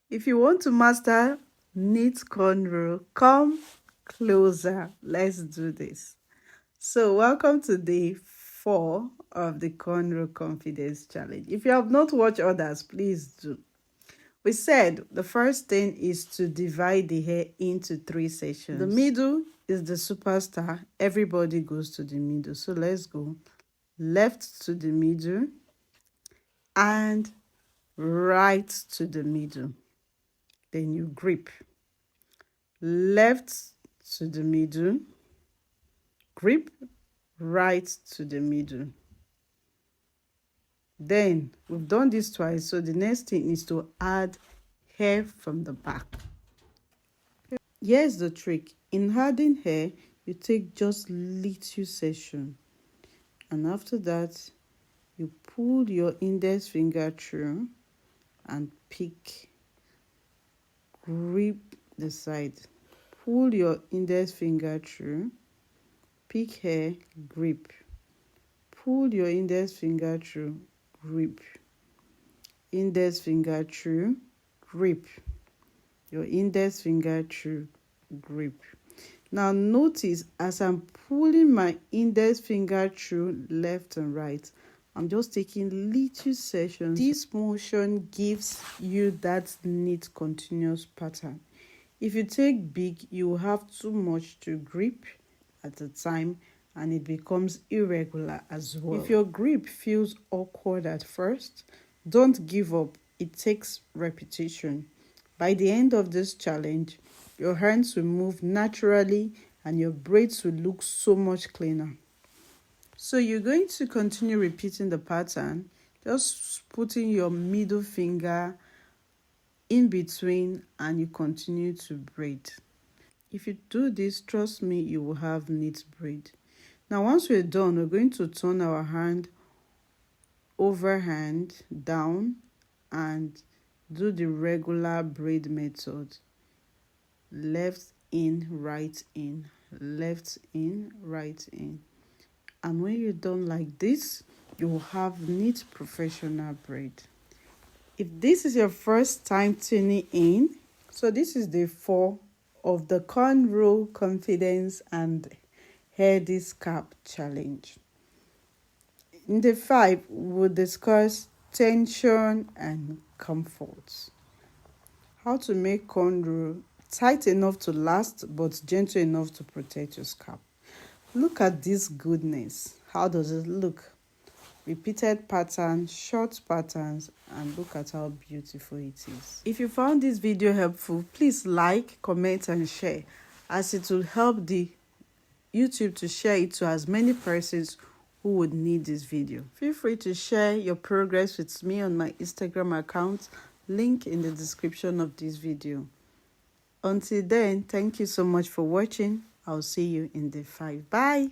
If you want to master knit cornrow, come closer. Let's do this. So welcome to day 4 of the Cornrow Confidence Challenge. If you have not watched others, please do. We said the first thing is to divide the hair into 3 sections. The middle is the superstar. Everybody goes to the middle. So let's go left to the middle and right to the middle. Then you grip. Left to the middle, grip, right to the middle. Then we've done this twice, so the next thing is to add hair from the back. Here's the trick. In adding hair, you take just little section, and after that you pull your index finger through and pick, grip the side. Pull your index finger through, pick hair, grip. Pull your index finger through, grip. Index finger through, grip. Your index finger through, grip. Now notice as I'm pulling my index finger through left and right, I'm just taking little sections. This motion gives you that neat continuous pattern. If you take big, you will have too much to grip at a time and it becomes irregular as well. If your grip feels awkward at first, don't give up. It takes repetition. By the end of this challenge, your hands will move naturally and your braids will look so much cleaner. So you're going to continue repeating the pattern, just putting your middle finger in between and you continue to braid. If you do this, trust me, you will have neat braid. Now once we're done, we're going to turn our hand overhand down and do the regular braid method. Left in, right in, left in, right in. And when you're done like this, you will have neat professional braid. If this is your first time tuning in, so this is day 4 of the Cornrow Confidence and Heady Scalp Challenge. In day 5, we'll discuss tension and comfort. How to make cornrow tight enough to last but gentle enough to protect your scalp. Look at this goodness. How does it look? Repeated patterns, short patterns, and look at how beautiful it is. If you found this video helpful, please like, comment, and share, as it will help the YouTube to share it to as many persons who would need this video. Feel free to share your progress with me on my Instagram account, link in the description of this video. Until then, thank you so much for watching. I'll see you in day 5. Bye.